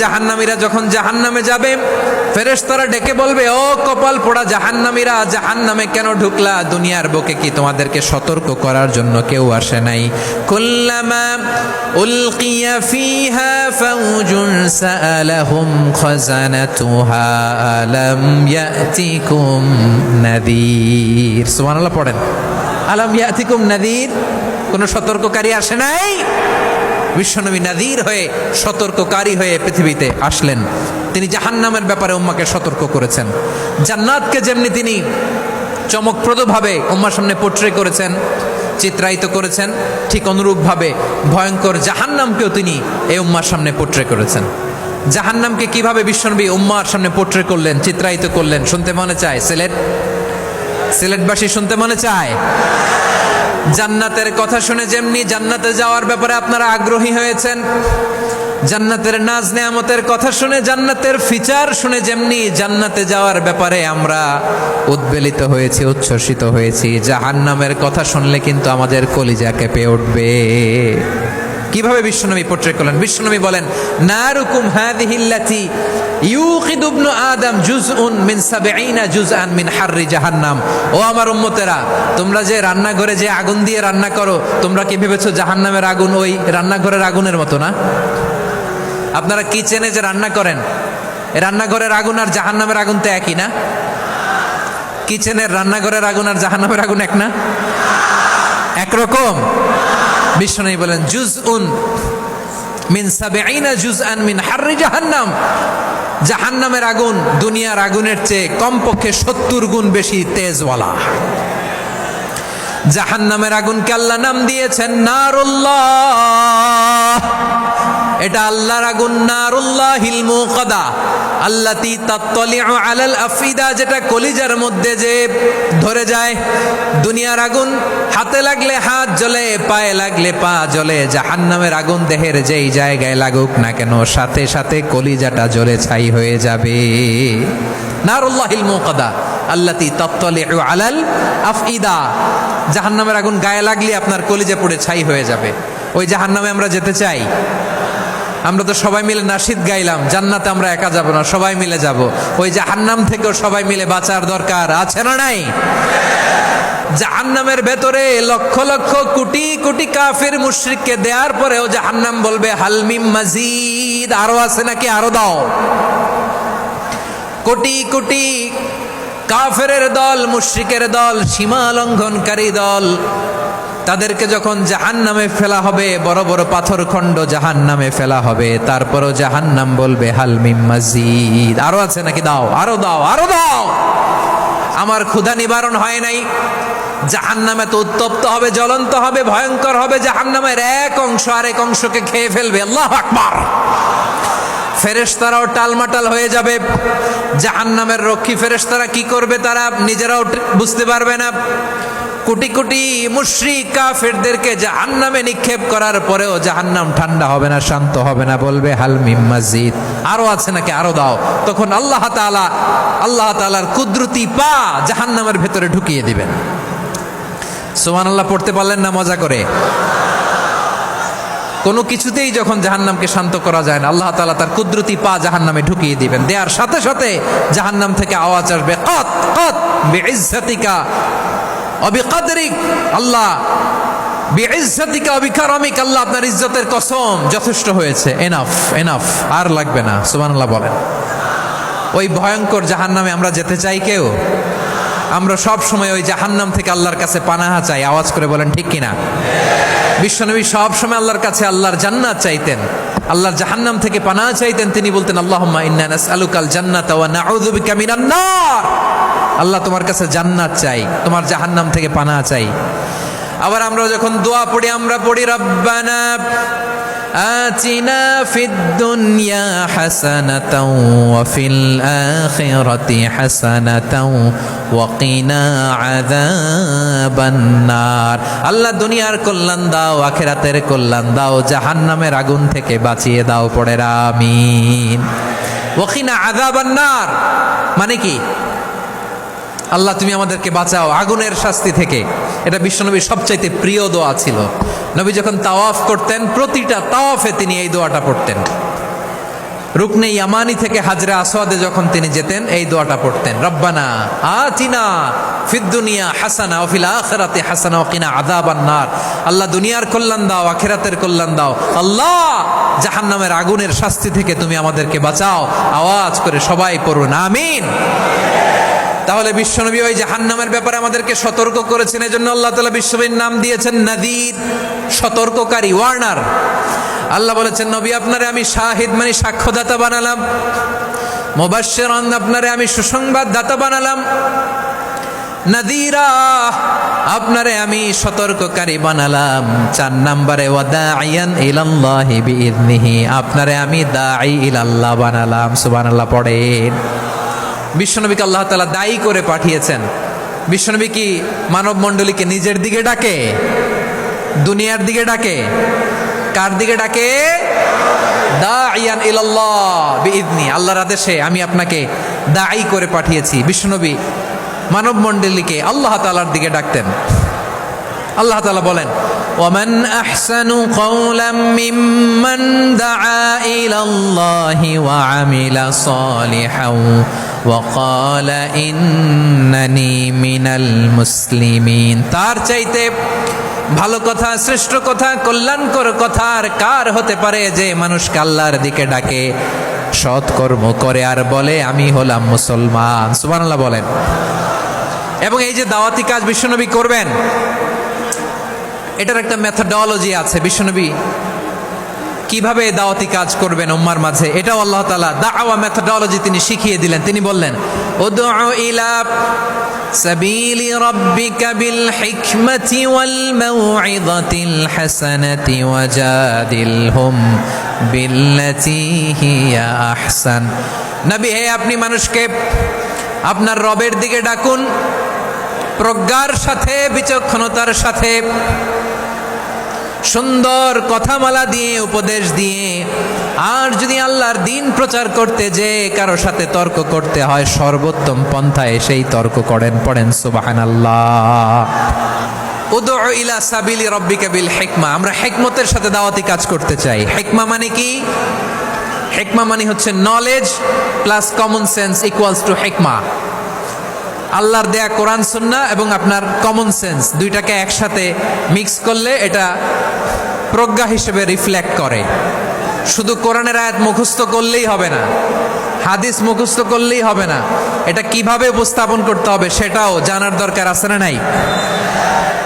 জাহান্নামীরা যখন জাহান্নামে যাবে, ফেরেশতারা ডেকে বলবে, ও কপাল পোড়া জাহান্নামীরা, জাহান্নামে কেন ঢুকলা? দুনিয়ার বুকে কি তোমাদেরকে সতর্ক করার জন্য কেউ আসে নাই? কুল্লামা উলকিয়া ফিহা ফাউজুন সাআলাহুম খাযানাতুহা আলাম ইয়াতিকুম নাযীর। সুবহানাল্লাহ পড়েন। আলাম ইয়াতিকুম নাযীর, কোন সতর্ককারী আসে নাই? বিশ্বনবী নাযীর হয়ে, সতর্ককারী হয়ে পৃথিবীতে আসলেন। তিনি জাহান্নামের ব্যাপারে উম্মাকে সতর্ক করেছেন। জান্নাতকে যেমনি তিনি চমকপ্রদভাবে উম্মার সামনে পোট্রে করেছেন, চিত্রায়িত করেছেন, ঠিক অনুরূপভাবে ভয়ঙ্কর জাহান্নামকেও তিনি এই উম্মার সামনে পোট্রে করেছেন। জাহান্নামকে কিভাবে বিশ্বনবী উম্মার সামনে পোট্রে করলেন, চিত্রায়িত করলেন, শুনতে মনে চায়? সিলেটবাসী শুনতে মনে চায়? জান্নাতের কথা শুনে যেমনি জান্নাতে যাওয়ার ব্যাপারে আপনারা আগ্রহী হয়েছেন, জান্নাতের নাজ নেয়ামতের কথা শুনে, জান্নাতের ফিচার শুনে যেমনি জান্নাতে যাওয়ার ব্যাপারে আমরা উদ্বেলিত হয়েছি, উচ্ছ্বসিত হয়েছি, জাহান্নামের কথা শুনলে কিন্তু আমাদের কলিজা কেঁপে উঠবে। কিভাবে বিশ্বনবী পোট্রেট করলেন? বিশ্বনবী বলেন, নারুকুম হাযিহিল্লাতী ইউকিদু ইবনু আদম জুজউন মিন ৭০ জুজআন মিন হাররি জাহান্নাম। ও আমার উম্মতেরা, তোমরা যে রান্নাঘরে যে আগুন দিয়ে রান্না করো, তোমরা কি ভেবেছো জাহান্নামের আগুন ওই রান্নাঘরের আগুনের মতো না? আপনারা কিচেনে যে রান্না করেন, রান্নাঘরের আগুন আর জাহান্নামের আগুন তো একই না? কিচেনের রান্নাঘরের আগুন আর জাহান্নামের আগুন এক না? একরকম? বিশ্বনবী বলেন, জুজউন মিন ৭০ জুজআন মিন হাররি জাহান্নাম। জাহান্নামের আগুন দুনিয়ার আগুনের চেয়ে কমপক্ষে ৭০ গুণ বেশি তেজওয়ালা। জাহান্নামের আগুনকে আল্লাহ নাম দিয়েছেন নারুল্লাহ। এটা আল্লাহর আগুন, নারুল্লাহিল মুকাদা আল্লাতী তাত্তালিউ আলাল আফিদা, যেটা কলিজার মধ্যে যে ধরে যায়। দুনিয়ার আগুন হাতে লাগলে হাত জ্বলে, পায়ে লাগলে পা জ্বলে। জাহান্নামের আগুন দেহের যেই জায়গায় লাগুক না কেন, সাথে সাথে কলিজাটা জ্বলে ছাই হয়ে যাবে। নারুল্লাহিল মুকাদা আল্লাতী তাত্তালিউ আলাল আফিদা। জাহান্নামের আগুন গায়ে লাগলে আপনার কলিজা পুড়ে ছাই হয়ে যাবে। ওই জাহান্নামে আমরা যেতে চাই? আমরা তো সবাই মিলে নাশিদ গাইলাম, জান্নাতে আমরা একা যাব না, সবাই মিলে যাব। ওই জাহান্নাম থেকেও সবাই মিলে বাঁচার দরকার আছে না নাই? জাহান্নামের ভেতরে লক্ষ লক্ষ কোটি কোটি কাফির মুশরিককে দেওয়ার পরেও জাহান্নাম বলবে, হাল মিম মাজিদ, আরো আছে নাকি, আরো দাও। কোটি কোটি কাফেরের দল, মুশরিকের দল, সীমা লঙ্ঘনকারী দল, তাদেরকে যখন জাহান্নামে ফেলা হবে, বড় বড় পাথর খণ্ড জাহান্নামে ফেলা হবে, তারপরও জাহান্নাম বলবে, হাল মিম মাজিদ, আরো আছে নাকি, দাও, আরো দাও, আরো দাও। আমার ক্ষুধা নিবারণ হয় নাই। জাহান্নামে তো উত্তপ্ত হবে, জ্বলন্ত হবে, ভয়ঙ্কর হবে। জাহান্নামের এক অংশ আরেক অংশকে খেয়ে ফেলবে। আল্লাহু আকবার। ফেরেশতারাও টালমাটাল হয়ে যাবে। জাহান্নামের রক্ষী ফেরেশতারা কি করবে তারা নিজেরাও বুঝতে পারবে না। কোটি কোটি মুশরিক কাফেরদেরকে জাহান্নামে নিক্ষেপ করার পরেও জাহান্নাম ঠান্ডা হবে না, শান্ত হবে না, বলবে হাল মিম মাজিদ, আরো আছে নাকি, আরো দাও। তখন আল্লাহ তাআলার কুদরতি পা জাহান্নামের ভেতরে ঢুকিয়ে দিবেন। সুবহানাল্লাহ পড়তে পারলেন না মজা করে? কোনো কিছুতেই যখন জাহান্নামকে শান্ত করা যায় না, আল্লাহ তাআলা তার কুদরতি পা জাহান্নামে ঢুকিয়ে দিবেন। দেওয়ার সাথে সাথে জাহান্নাম থেকে আওয়াজ আসবে, কত কত বিইজ্জাতিকা ওয়া বিকদরিক, আল্লাহ বিইজ্জাতিকা ওয়া বিকারামিক, আল্লাহ আপনার ইজ্জতের কসম, যথেষ্ট হয়েছে, এনাফ এনাফ, আর লাগবে না। সুবহানাল্লাহ বলেন। ওই ভয়ঙ্কর জাহান্নামে আমরা যেতে চাই কেউ? আমরা সব সময় ওই জাহান্নাম থেকে আল্লাহর কাছে পানাহা চাই। আওয়াজ করে বলেন ঠিক কিনা? বিশ্বনবী সব সময় আল্লাহর কাছে আল্লাহর জান্নাত চাইতেন, আল্লাহর জাহান্নাম থেকে পানাহা চাইতেন। তিনি বলতেন, আল্লাহুম্মা ইন্না নাসআলুকাল জান্নাতা ওয়া নাউযু বিকা মিনান নার। আল্লাহ তোমার কাছে জান্নাত চাই, তোমার জাহান্নাম থেকে পানাহা চাই। আবার আমরা যখন দোয়া পড়ি, আমরা পড়ি, রব্বানা আতিনা ফিদ দুনিয়া হাসানাতাও ওয়া ফিল আখিরাতি হাসানাতাও ওয়া কিনা আযাবান নার। আল্লাহ দুনিয়ার কল্যাণ দাও, আখিরাতের কল্যাণ দাও, জাহান্নামের আগুন থেকে বাঁচিয়ে দাও। পড়ে আমিন। ওয়া কিনা আযাবান নার মানে কি? আল্লাহ তুমি আমাদেরকে বাঁচাও আগুনের শাস্তি থেকে। এটা বিশ্বনবীর সবচাইতে প্রিয় দোয়া ছিল। নবী যখন তাওয়াফ করতেন, প্রতিটা তাওয়াফে তিনি এই দোয়াটা পড়তেন। রুকনে ইয়ামানি থেকে হাজরে আসওয়াদে যখন তিনি যেতেন এই দোয়াটা পড়তেন, রব্বানা আতিনা ফিদ দুনিয়া হাসানা ওয়া ফিল আখিরাতি হাসানা ওয়া কিনা আযাবান নার। আল্লাহ দুনিয়ার কল্যাণ দাও, আখিরাতের কল্যাণ দাও। আল্লাহ জাহান্নামের আগুনের শাস্তি থেকে তুমি আমাদেরকে বাঁচাও। আওয়াজ করে সবাই পড়ুন আমিন। তাহলে বিশ্বনবী ওই জাহান্নামের ব্যাপারে আমাদেরকে সতর্ক করেছেন, এজন্য আল্লাহ তাআলা বিশ্বনবীর নাম দিয়েছেন নাযীর, সতর্ককারী, ওয়ার্নার। আল্লাহ বলেছেন নবী আপনারে আমি শাহিদ মানে সাক্ষ্যদাতা বানালাম, মুবাশশিরান আপনারে আমি সুসংবাদ দাতা বানালাম, নাযীরা আপনারে আমি সতর্ককারী বানালাম। 4 নম্বরে ওয়াদাইয়ান ইলাল্লাহি বিইذনিহি আপনারে আমি দাঈ ইলাল্লাহ বানালাম। সুবহানাল্লাহ পড়েন। বিশ্বনবীকে আল্লাহ তাআলা দায়ী করে পাঠিয়েছেন। বিশ্বনবী কি মানব মণ্ডলীকে নিজের দিকে ডাকে, দুনিয়ার দিকে ডাকে? কার দিকে ডাকে? দাঈয়ান ইলাল্লাহ বিইذনি, আল্লাহর আদেশে আমি আপনাকে দায়ী করে পাঠিয়েছি। বিশ্বনবী মানব মণ্ডলীকে আল্লাহ তাআলার দিকে ডাকতেন। আল্লাহ তাআলা বলেন, ওয়ামান আহসানু কওলাম মিম্মান দাআ ইলাল্লাহি ওয়া আমিলা সালিহান ওয়া ক্বালা ইন্নানি মিনাল মুসলিমিন। তার চাইতে ভালো কথা, শ্রেষ্ঠ কথা, কল্যাণকর কথা আর কার হতে পারে যে মানুষকে আল্লাহর দিকে ডাকে, সৎকর্ম করে আর বলে আমি হলাম মুসলমান। সুবহানাল্লাহ বলেন। এবং এই যে দাওয়াতি কাজ বিশ্বনবী করবেন, এটার একটা মেথডোলজি আছে। বিশ্বনবী কিভাবে দাওয়াতি কাজ করবেন উম্মার মাঝে, এটাও আল্লাহ তাআলা দাওয়া মেথডোলজি তিনি শিখিয়ে দিলেন। তিনি বললেন, উদউ ইলা সাবিলি রাব্বিকা বিল হিকমাতি ওয়াল মাউইযাতিল হাসানাতি ওয়াজাদিলহুম বিল্লাতী হিয়া আহসান। নবী হে, আপনি মানুষকে আপনার রবের দিকে ডাকুন প্রজ্ঞার সাথে, বিচক্ষণতার সাথে, সুন্দর কথামালা দিয়ে, উপদেশ দিয়ে। আর যদি আল্লাহর দ্বীন প্রচার করতে যে কারো সাথে তর্ক করতে হয়, সর্বোত্তম পন্থায় সেই তর্ক করেন। পড়েন সুবহানাল্লাহ। উদউ ইলা সাবিলি রাব্বিকা বিল হিকমা, আমরা হিকমতের সাথে দাওয়াতি কাজ করতে চাই। হিকমা মানে কি? হিকমা মানে হচ্ছে knowledge plus common sense equals to হিকমা। আল্লাহর দেয়া কোরআন সুন্নাহ এবং আপনার কমন সেন্স দুইটাকে একসাথে মিক্স করলে এটা প্রজ্ঞা হিসেবে রিফ্লেক্ট করে। শুধু কোরআনের আয়াত মুখস্থ করলেই হবে না, হাদিস মুখস্থ করলেই হবে না, এটা কিভাবে উপস্থাপন করতে হবে সেটাও জানার দরকার আছে না নাই?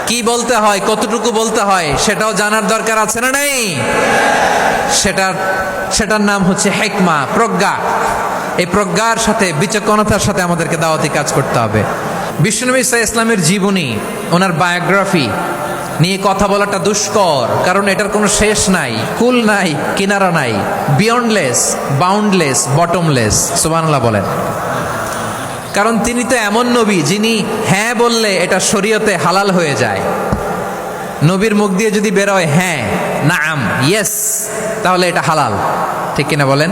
কি বলতে হয়, কতটুকু বলতে হয় সেটাও জানার দরকার আছে না নাই? সেটার নাম হচ্ছে হিকমা, প্রজ্ঞা। এই প্রজ্ঞার সাথে, বিচক্ষণতার সাথে আমাদেরকে দাওয়াতি কাজ করতে হবে। বিশ্বনবী সাল্লাল্লাহু আলাইহি ইসলামের জীবনী, ওনার বায়োগ্রাফি নিয়ে কথা বলাটা দুষ্কর, কারণ এটার কোনো শেষ নাই, কুল নাই, কিনারা নাই, বিয়ন্ডলেস, বাউন্ডলেস, বটমলেস। সুবহানাল্লাহ বলেন। কারণ তিনি তো এমন নবী যিনি হ্যাঁ বললে এটা শরীয়তে হালাল হয়ে যায়। নবীর মুখ দিয়ে যদি বেরোয় হ্যাঁ, নাম, ইয়েস, তাহলে এটা হালাল। ঠিক কিনা বলেন?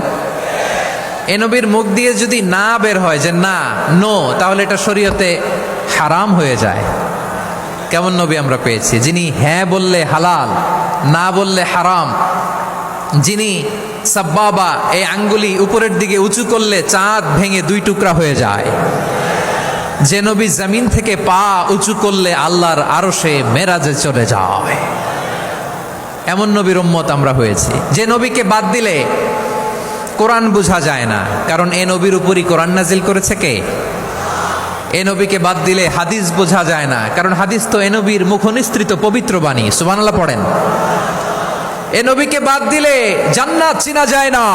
এ নবীর মুখ দিয়ে যদি না বের হয় যে না, নো, তাহলে এটা শরীয়তে হারাম হয়ে যায়। কেমন নবী আমরা পেয়েছি, যিনি হ্যাঁ বললে হালাল, না বললে হারাম, যিনি সাব্বাবা, এই আঙ্গুলি উপরের দিকে উঁচু করলে চাঁদ ভেঙে 2 টুকরা হয়ে যায়, যে নবী জমিন থেকে পা উঁচু করলে আল্লাহর আরশে মেরাজে চলে যায়, এমন নবীর উম্মত আমরা হয়েছি। যে নবীকে বাদ দিলে কোরআন বোঝা যায় না, কারণ এ নবীর উপরই কোরআন নাজিল করেছে কে? এ নবীকে বাদ দিলে হাদিস বোঝা যায় না, কারণ হাদিস তো এ নবীর মুখনিসৃত পবিত্র বাণী। সুবহানাল্লাহ পড়েন। এ নবীকে বাদ দিলে জান্নাত চিনা যায় না,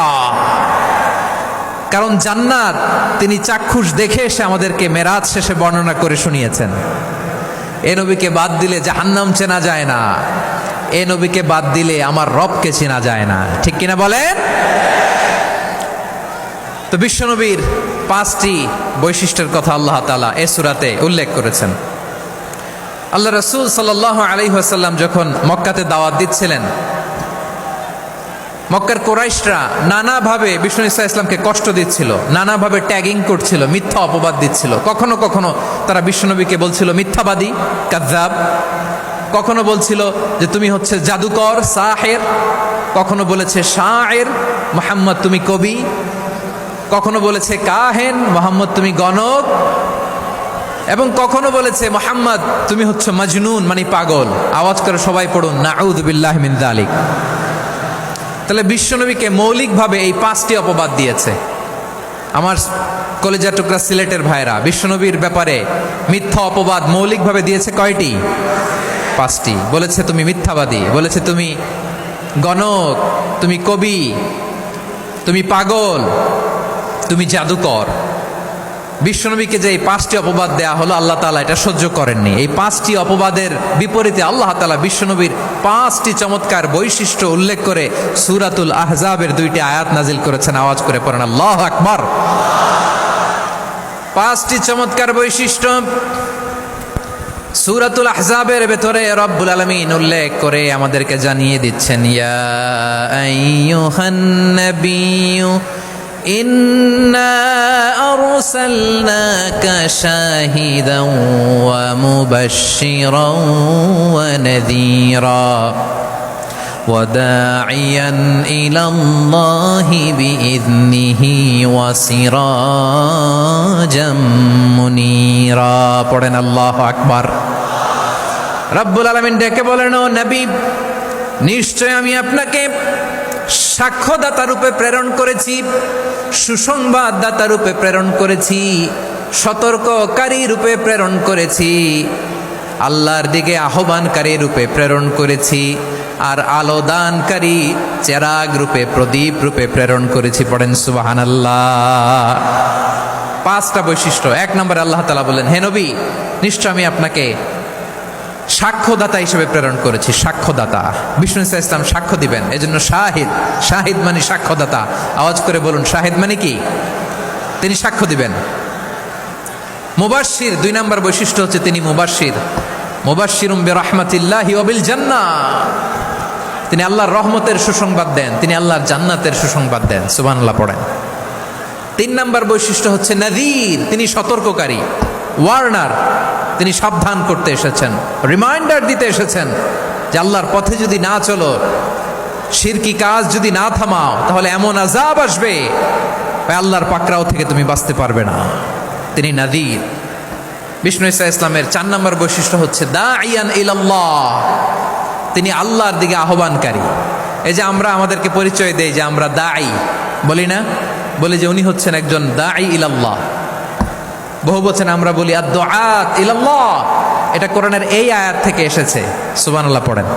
কারণ জান্নাত তিনি চাক্ষুষ দেখে এসে আমাদেরকে মেরাজ শেষে বর্ণনা করে শুনিয়েছেন। এ নবীকে বাদ দিলে জাহান্নাম চেনা যায় না, এ নবীকে বাদ দিলে আমার রবকে চেনা যায় না। ঠিক কিনা বলেন? তো বিশ্বনবীর 5টি বৈশিষ্ট্যের কথা আল্লাহ তাআলা এই সূরাতে উল্লেখ করেছেন। আল্লাহ রাসূল সাল্লাল্লাহু আলাইহি ওয়াসাল্লাম যখন মক্কাতে দাওয়াত দিচ্ছিলেন, মক্কার কুরাইশরা নানাভাবে বিষ্ণু ইসা ইসলামকে কষ্ট দিচ্ছিল, নানাভাবে ট্যাগিং করছিল, মিথ্যা অপবাদ দিচ্ছিল। কখনো কখনো তারা বিশ্বনবীকে বলছিল মিথ্যাবাদী, কাযযাব। কখনো বলছিল যে তুমি হচ্ছে জাদুকর সাহের, কখনো বলেছে শায়ের, মুহাম্মদ তুমি কবি, কখনো বলেছে কাহেন, মুহাম্মদ তুমি গণক, এবং কখনো বলেছে মুহাম্মদ তুমি হচ্ছে মাজনুন মানে পাগল। আওয়াজ করে সবাই পড়ুন নাউযু বিল্লাহি মিন যালিক। তাহলে বিশ্বনবীকে মৌলিকভাবে এই 5টি অপবাদ দিয়েছে। আমার কলেজা টুকরা সিলেটের ভাইরা, বিশ্বনবীর ব্যাপারে মিথ্যা অপবাদ মৌলিকভাবে দিয়েছে কয়টি? 5টি। বলেছে তুমি মিথ্যাবাদী, বলেছে তুমি গণক, তুমি কবি, তুমি পাগল, তুমি জাদুকর। বিশ্বনবীকে যে এই 5টি অপবাদ দেয়া হলো, আল্লাহ তাআলা এটা সহ্য করেননি। এই 5টি অপবাদের বিপরীতে আল্লাহ তাআলা বিশ্বনবীর 5টি চমৎকার বৈশিষ্ট্য উল্লেখ করে সূরাতুল আহজাবের 2টি আয়াত নাজিল করেছেন। আওয়াজ করে পড়েন আল্লাহু আকবার। 5টি চমৎকার বৈশিষ্ট্য সূরাতুল আহজাবের ভেতরে রব্বুল আলামিন উল্লেখ করে আমাদেরকে জানিয়ে দিচ্ছেন, ইয়া আইয়ুহান নাবিয়্যু ইন্না আরসালনাকা শাহিদান ওয়া মুবাশশিরান ওয়া নাযীরা ওয়া দাঈয়ান ইলাল্লাহি বিইذনিহি ওয়া সিরাজাম মুনীরা। পড়েন আল্লাহু আকবার। রব্বুল আলামিন ডেকে বলেন, ও নবী, নিশ্চয় আমি আপনাকে সাক্ষ্যদাতা রূপে প্রেরণ করেছি, সুসংবাদদাতা রূপে প্রেরণ করেছি, সতর্ককারী রূপে প্রেরণ করেছি, আল্লাহর দিকে আহ্বানকারী রূপে প্রেরণ করেছি, আর আলো দানকারী চেরাগ রূপে, প্রদীপ রূপে প্রেরণ করেছি। পড়েন সুবহানাল্লাহ। 5টা বৈশিষ্ট্য। 1 নম্বরে আল্লাহ তাআলা বলেন, হে নবী, নিশ্চয় আমি আপনাকে সাক্ষ্যদাতা হিসেবে প্রেরণ করেছি। সাক্ষ্যদাতা, বিষ্ণু ইসা ইসলাম সাক্ষ্য দিবেন, এজন্য শাহিদ। শাহিদ মানে সাক্ষ্যদাতা। আওয়াজ করে বলুন, শাহিদ মানে কি? তিনি সাক্ষ্য দিবেন। মুবাশশির, 2 নম্বর বৈশিষ্ট্য হচ্ছে তিনি মুবাশশির। মুবাশশিরুম বিরাহমাতিল্লাহি ওয়া বিল জান্নাহ, তিনি আল্লাহর রহমতের সুসংবাদ দেন, তিনি আল্লাহর জান্নাতের সুসংবাদ দেন। সুবহানাল্লাহ পড়েন। 3 নম্বর বৈশিষ্ট্য হচ্ছে নাযীর, তিনি সতর্ককারী, ওয়ার্নার, তিনি সাবধান করতে এসেছেন, রিমাইন্ডার দিতে এসেছেন যে আল্লাহর পথে যদি না চলো, শিরকি কাজ যদি না থামাও, তাহলে এমন আযাব আসবে আল্লাহর পাকড়াও থেকে তুমি বাঁচতে পারবে না। তিনি নাযীর। বিষ্ণু ইসা ইসলামের 4 নম্বর বৈশিষ্ট্য হচ্ছে দাঈয়ান ইলাল্লাহ, তিনি আল্লাহর দিকে আহ্বানকারী। এই যে আমরা আমাদেরকে পরিচয় দেই যে আমরা দাঈ, বলি না? বলি যে উনি হচ্ছেন একজন দাঈ ইলাল্লাহ। বহু বচনে আমরা বলি আদ-দুআত ইলাল্লাহ। এটা কোরআনের এই আয়াত থেকে এসেছে। সুবহানাল্লাহ পড়েন।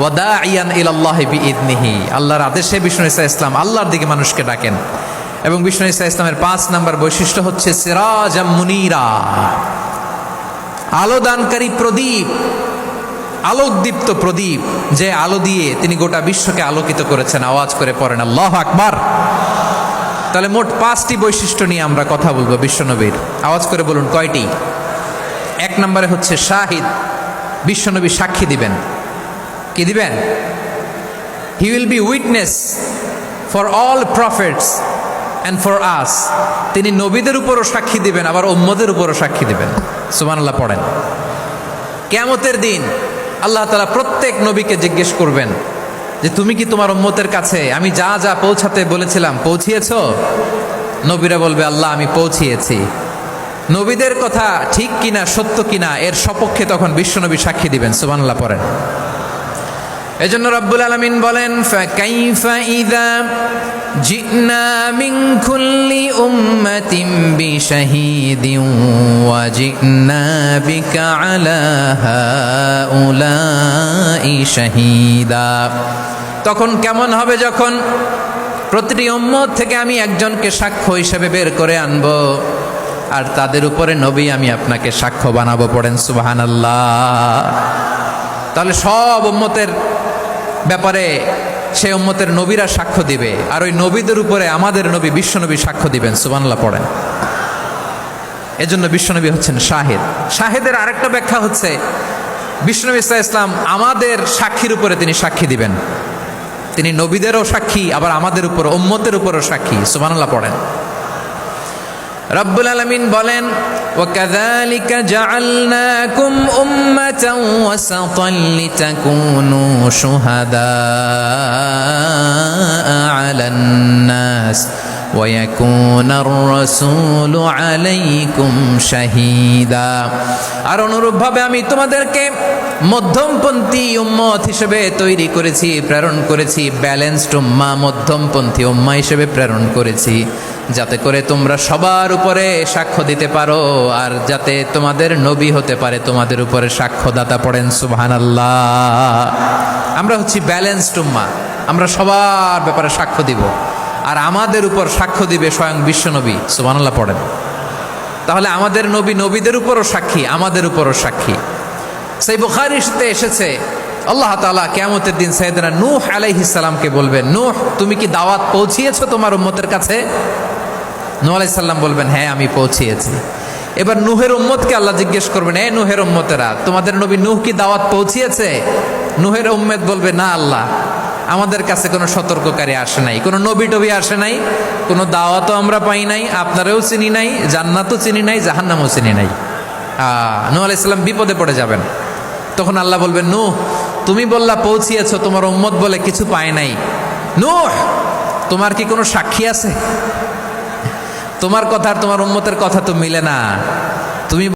ওয়া দাঈয়ান ইলাল্লাহি বিইذনিহি, আল্লাহর আদেশে বিষ্ণু ইসা ইসলাম আল্লাহর দিকে মানুষকে ডাকেন। এবং বিষ্ণু ইসা ইসলামের 5 নম্বর বৈশিষ্ট্য হচ্ছে সিরাজাম মুনীরা, আলো দানকারী প্রদীপ, আলোকদীপ্ত প্রদীপ, যে আলো দিয়ে তিনি গোটা বিশ্বকে আলোকিত করেছেন। আওয়াজ করে পড়েন আল্লাহু আকবার। তাহলে মোট 5টি বৈশিষ্ট্য নিয়ে আমরা কথা বলবো বিশ্বনবীর। আওয়াজ করে বলুন কয়টি? 1 নম্বরে হচ্ছে শাহিদ, বিশ্বনবী সাক্ষী দিবেন। কি দিবেন? He will be witness for all prophets and for us. তিনি নবীদের উপরও সাক্ষী দিবেন, আবার উম্মতের উপরও সাক্ষী দিবেন। সুবহানাল্লাহ পড়েন। কিয়ামতের দিন আল্লাহ তাআলা প্রত্যেক নবীকে জিজ্ঞেস করবেন যে তুমি কি তোমার উম্মতের কাছে আমি যা যা পৌঁছাতে বলেছিলাম পৌঁছিয়েছো? নবীরা বলবে আল্লাহ আমি পৌঁছিয়েছি। নবীদের কথা ঠিক কিনা, সত্য কিনা, এর সপক্ষে তখন বিশ্বনবী সাক্ষী দিবেন। সুবহানাল্লাহ পড়েন। এজন্য রব্বুল আলামিন বলেন, ফাকাইফা ইযা জিনা মিন কুল্লি উম্মাতিন বিশাহীদিন ওয়া জিনা বিকা আলা হাউলাই শাহীদা। তখন কেমন হবে যখন প্রতিটি উম্মত থেকে আমি একজনকে সাক্ষ্য হিসেবে বের করে আনবো, আর তাদের উপরে নবী আমি আপনাকে সাক্ষ্য বানাবো। পড়েন সুবহানাল্লাহ। তাহলে সব উম্মতের ব্যাপারে সে উম্মতের নবীরা সাক্ষ্য দিবে, আর ওই নবীদের উপরে আমাদের নবী বিশ্বনবী সাক্ষ্য দিবেন। সুবহানাল্লাহ পড়েন। এজন্য বিশ্বনবী হচ্ছেন শাহিদ। শাহিদের আরেকটা ব্যাখ্যা হচ্ছে বিশ্বনবী সাল্লাল্লাহু আলাইহি ওয়াসাল্লাম আমাদের সাক্ষীর উপরে তিনি সাক্ষী দিবেন। তিনি নবীদেরও সাক্ষী, আবার আমাদের উপর উম্মতের উপরও সাক্ষী। সুবহানাল্লাহ পড়েন। রব্বুল আলামিন বলেন, وَكَذَلِكَ جَعَلْنَاكُمْ أُمَّةً وَسَطًا لِتَكُونُوا شُهَدَاءَ عَلَى النَّاسِ وَيَكُونَ الرَّسُولُ عَلَيْكُمْ شَهِيدًا। আর অনুরূপভাবে আমি তোমাদেরকে মধ্যমপন্থী উম্মত হিসেবে তৈরি করেছি, প্রেরণ করেছি, ব্যালেন্সড উম্মাহ, মধ্যমপন্থী উম্মাহ হিসেবে প্রেরণ করেছি, যাতে করে তোমরা সবার উপরে সাক্ষ্য দিতে পারো, আর যাতে তোমাদের নবী হতে পারে তোমাদের উপরে সাক্ষ্যদাতা। পড়েন সুবহানাল্লাহ। আমরা হচ্ছি ব্যালেন্সড উম্মাহ, আমরা সবার ব্যাপারে সাক্ষ্য দিব, আর আমাদের উপর সাক্ষ্য দিবে স্বয়ং বিশ্বনবী। সুবহানাল্লাহ পড়েন। তাহলে আমাদের নবী নবীদের উপরও সাক্ষী, আমাদের উপরও সাক্ষী। সেই বুখারীতে এসেছে, আল্লাহ তাআলা কিয়ামতের দিন সাইয়েদনা নূহ আলাইহিস সালামকে বলবেন, নূহ তুমি কি দাওয়াত পৌঁছিয়েছো তোমার উম্মতের কাছে? নূহ আলাইহিস সালাম বলবেন, হ্যাঁ আমি পৌঁছিয়েছি। এবার নূহের উম্মতকে আল্লাহ জিজ্ঞেস করবেন, এ নূহের উম্মতেরা, তোমাদের নবী নূহ কি দাওয়াত পৌঁছিয়েছে? নূহের উম্মত বলবে, না আল্লাহ, আমাদের কাছে কোনো সতর্ককারী আসে নাই, কোনো নবী টবি আসে নাই, কোনো দাওয়াতও আমরা পাই নাই, আপনারাও চিনি নাই, জান্নাতও চিনি নাই, জাহান্নামও চিনি নাই। নূহ আলাইহিস সালাম বিপদে পড়ে যাবেন। তখন আল্লাহ বলবেন, নূহ তুমি বললা পৌঁছিয়েছো, তোমার উম্মত বলে কিছু পায় নাই। নূহ তোমার কি কোনো সাক্ষী আছে? তোমার কথা আর তোমার উম্মতের কথা তো মিলে না। তুমি